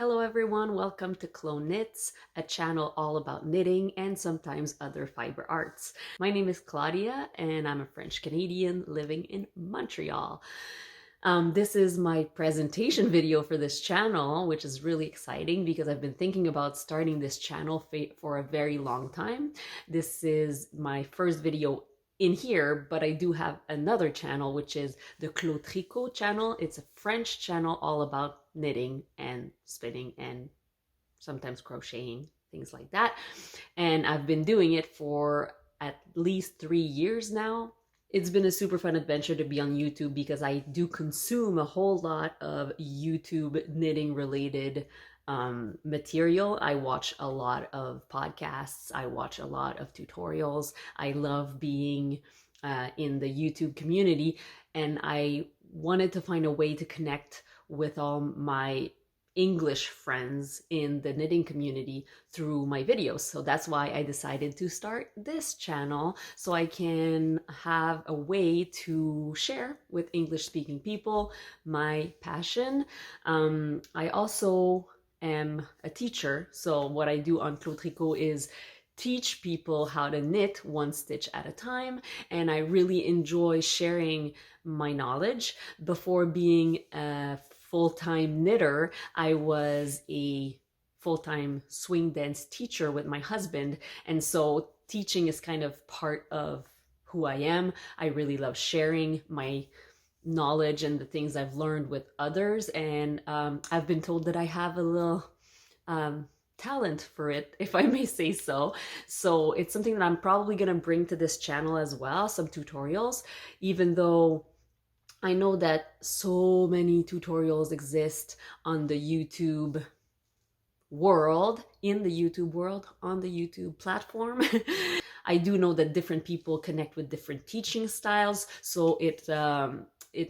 Hello everyone, welcome to CloKnits, a channel all about knitting and sometimes other fiber arts. My name is Claudia and I'm a French Canadian living in Montreal. This is my presentation video for this channel, which is really exciting because I've been thinking about starting this channel for a very long time. This is my first video in here, but I do have another channel, which is the CloTricot channel. It's a French channel all about knitting and spinning and sometimes crocheting, things like that. And I've been doing it for at least 3 years now. It's been a super fun adventure to be on YouTube because I do consume a whole lot of YouTube knitting related material. I watch a lot of podcasts. I watch a lot of tutorials. I love being in the YouTube community, and I wanted to find a way to connect with all my English friends in the knitting community through my videos. So that's why I decided to start this channel, so I can have a way to share with English speaking people my passion. I also am a teacher. So what I do on CloTricot is teach people how to knit one stitch at a time. And I really enjoy sharing my knowledge. Before being a full-time knitter, I was a full-time swing dance teacher with my husband. And so teaching is kind of part of who I am. I really love sharing my knowledge and the things I've learned with others. And I've been told that I have a little talent for it, if I may say so. So it's something that I'm probably going to bring to this channel as well, some tutorials, even though I know that so many tutorials exist on the YouTube world, in the YouTube world, on the YouTube platform. I do know that different people connect with different teaching styles, so it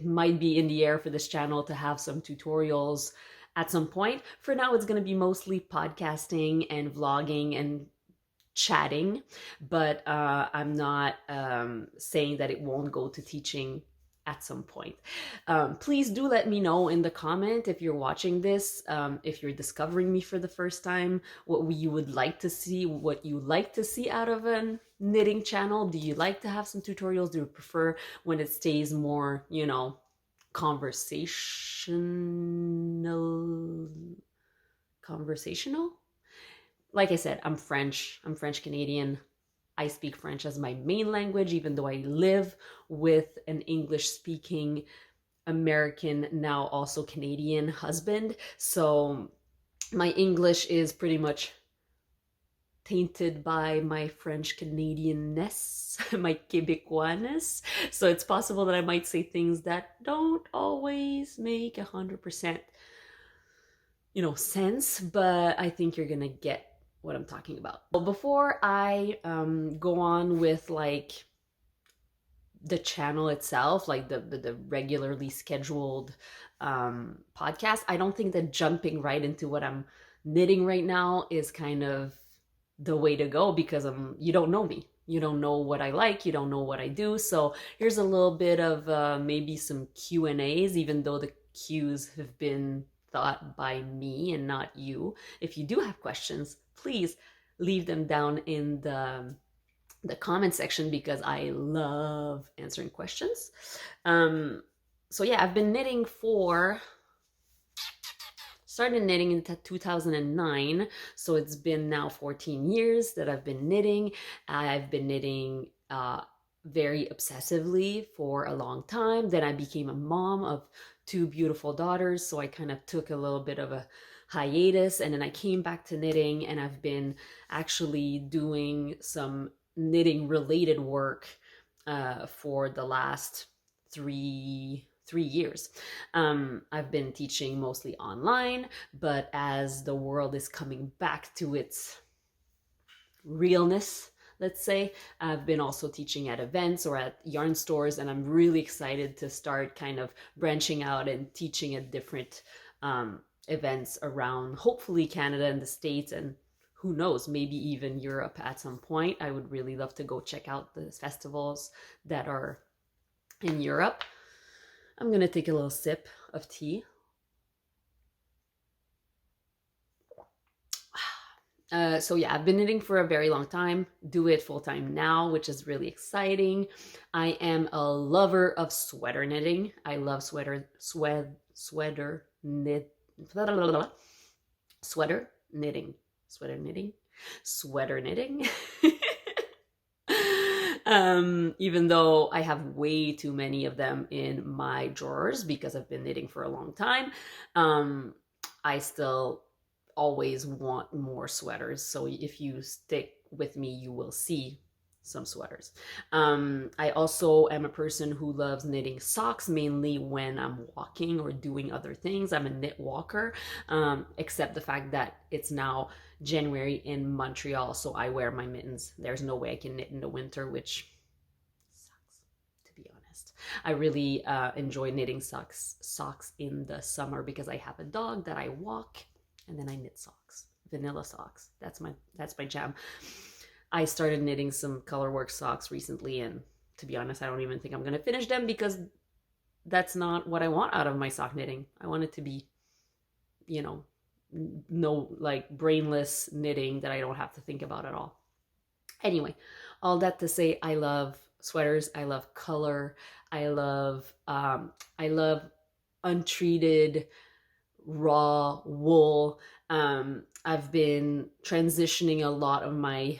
might be in the air for this channel to have some tutorials at some point. For now, it's going to be mostly podcasting and vlogging and chatting, but I'm not saying that it won't go to teaching at some point. Please do let me know in the comment if you're watching this, if you're discovering me for the first time, what you would like to see, what you like to see out of a knitting channel. Do you like to have some tutorials? Do you prefer when it stays more, you know, conversational? Like I said, I'm French Canadian. I speak French as my main language, even though I live with an English speaking American, now also Canadian husband. So my English is pretty much tainted by my French Canadianness, my Quebecoisness. So it's possible that I might say things that don't always make 100%, sense, but I think you're gonna get what I'm talking about. But before I go on with like the channel itself, like the regularly scheduled podcast, I don't think that jumping right into what I'm knitting right now is kind of the way to go, because you don't know me. You don't know what I like. You don't know what I do. So here's a little bit of maybe some Q&As, even though the Q's have been thought by me and not you. If you do have questions, please leave them down in the comment section, because I love answering questions. So yeah, I've been knitting started knitting in 2009, so it's been now 14 years that I've been knitting. I've been knitting very obsessively for a long time. Then I became a mom of two beautiful daughters, so I kind of took a little bit of a hiatus, and then I came back to knitting, and I've been actually doing some knitting related work for the last three years. I've been teaching mostly online, but as the world is coming back to its realness, let's say, I've been also teaching at events or at yarn stores, and I'm really excited to start kind of branching out and teaching at different events around, hopefully Canada and the States, and who knows, maybe even Europe at some point. I would really love to go check out the festivals that are in Europe. I'm gonna take a little sip of tea. So yeah, I've been knitting for a very long time, do it full time now, which is really exciting. I am a lover of sweater knitting. I love sweater knit, blah, blah, blah, blah, sweater knitting, sweater knitting, sweater knitting. Even though I have way too many of them in my drawers because I've been knitting for a long time, um, I still always want more sweaters. So if you stick with me, you will see some sweaters. I also am a person who loves knitting socks mainly when I'm walking or doing other things. I'm a knit walker, except the fact that it's now January in Montreal, so I wear my mittens. There's no way I can knit in the winter, which sucks, to be honest. I really enjoy knitting socks in the summer because I have a dog that I walk, and then I knit socks, vanilla socks. That's my jam. I started knitting some colorwork socks recently, and to be honest, I don't even think I'm gonna finish them because that's not what I want out of my sock knitting. I want it to be, you know, no like brainless knitting that I don't have to think about at all. Anyway, all that to say, I love sweaters. I love color. I love untreated raw wool. I've been transitioning a lot of my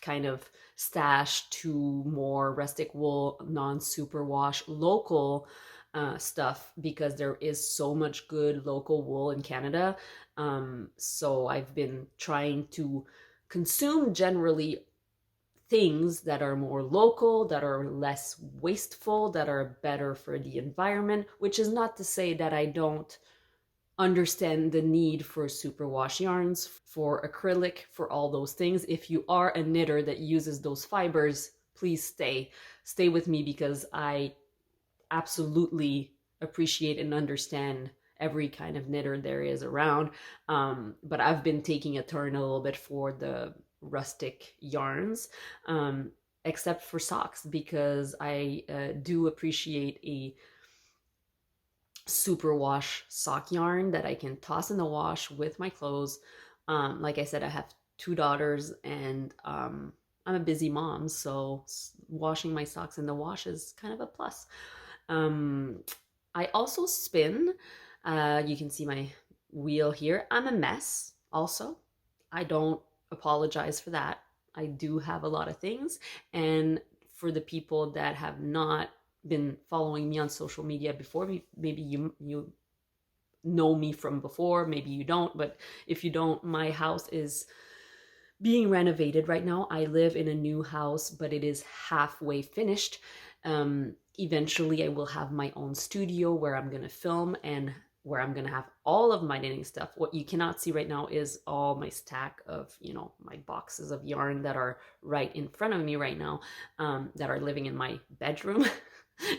kind of stash to more rustic wool, non-superwash, local stuff because there is so much good local wool in Canada. So I've been trying to consume generally things that are more local, that are less wasteful, that are better for the environment, which is not to say that I don't understand the need for superwash yarns, for acrylic, for all those things. If you are a knitter that uses those fibers, please stay with me because I absolutely appreciate and understand every kind of knitter there is around. But I've been taking a turn a little bit for the rustic yarns, except for socks, because I do appreciate a super wash sock yarn that I can toss in the wash with my clothes. Like I said, I have two daughters, and I'm a busy mom, so washing my socks in the wash is kind of a plus. Um, I also spin. You can see my wheel here. I'm a mess also. I don't apologize for that. I do have a lot of things. And for the people that have not been following me on social media before, maybe you know me from before, maybe you don't, but if you don't, my house is being renovated right now. I live in a new house, but it is halfway finished. Eventually, I will have my own studio where I'm going to film and where I'm going to have all of my knitting stuff. What you cannot see right now is all my stack of, my boxes of yarn that are right in front of me right now, that are living in my bedroom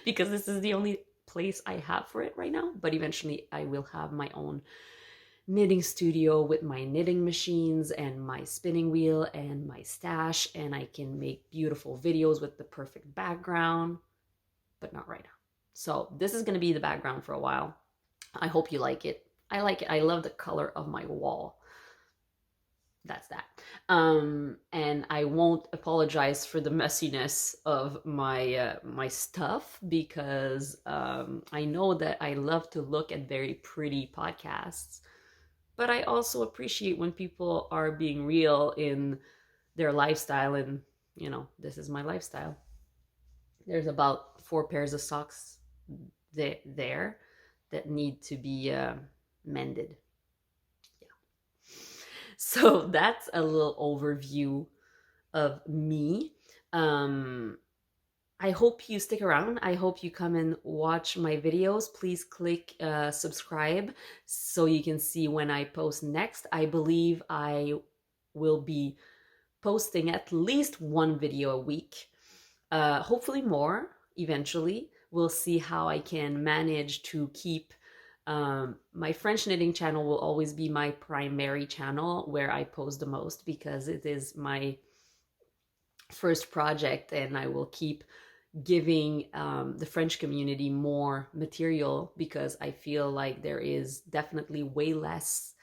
because this is the only place I have for it right now. But eventually, I will have my own knitting studio with my knitting machines and my spinning wheel and my stash, and I can make beautiful videos with the perfect background, but not right now. So this is going to be the background for a while. I hope you like it. I like it. I love the color of my wall. That's that. And I won't apologize for the messiness of my stuff because I know that I love to look at very pretty podcasts, but I also appreciate when people are being real in their lifestyle, and this is my lifestyle. There's about 4 pairs of socks there that need to be mended. Yeah. So that's a little overview of me. I hope you stick around. I hope you come and watch my videos. Please click subscribe so you can see when I post next. I believe I will be posting at least one video a week, hopefully more eventually. We'll see how I can manage to keep my French knitting channel will always be my primary channel where I post the most because it is my first project, and I will keep giving the French community more material because I feel like there is definitely way less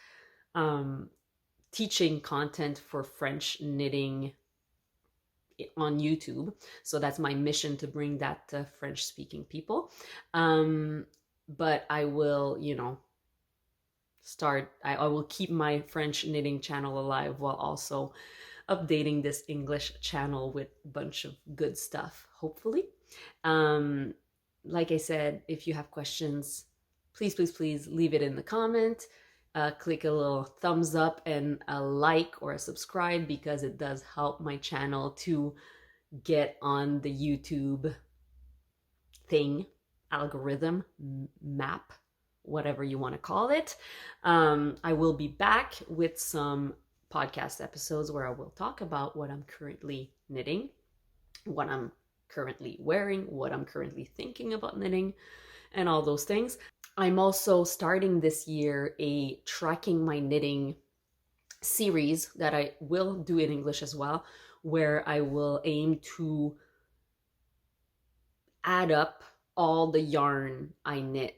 teaching content for French knitting on YouTube. So that's my mission, to bring that to French speaking people. But I will, I will keep my French knitting channel alive while also updating this English channel with a bunch of good stuff, hopefully. Um, like I said, if you have questions, please, please, please leave it in the comment. Click a little thumbs up and a like or a subscribe, because it does help my channel to get on the YouTube thing, algorithm, map, whatever you want to call it. I will be back with some podcast episodes where I will talk about what I'm currently knitting, what I'm currently wearing, what I'm currently thinking about knitting, and all those things. I'm also starting this year a tracking my knitting series that I will do in English as well, where I will aim to add up all the yarn I knit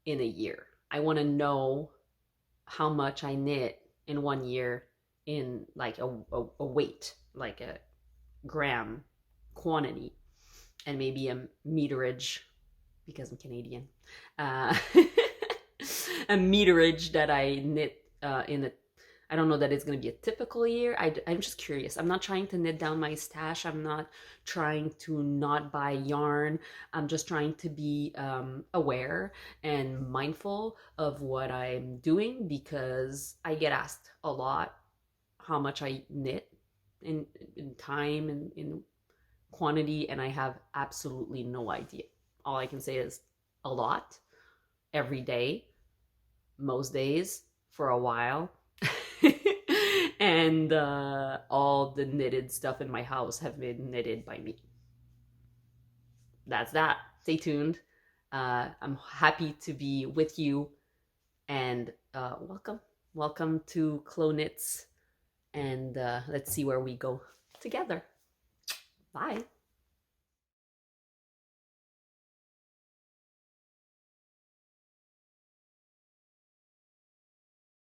in a year. I want to know how much I knit in 1 year in like a weight, like a gram quantity, and maybe a meterage, because I'm Canadian, uh, a meterage that I knit in a, I don't know that it's going to be a typical year. I'm just curious. I'm not trying to knit down my stash. I'm not trying to not buy yarn. I'm just trying to be aware and mindful of what I'm doing, because I get asked a lot how much I knit in time and in quantity, and I have absolutely no idea. All I can say is a lot, every day, most days, for a while. And all the knitted stuff in my house have been knitted by me. That's that. Stay tuned. I'm happy to be with you, and welcome to CloKnits, and let's see where we go together. Bye.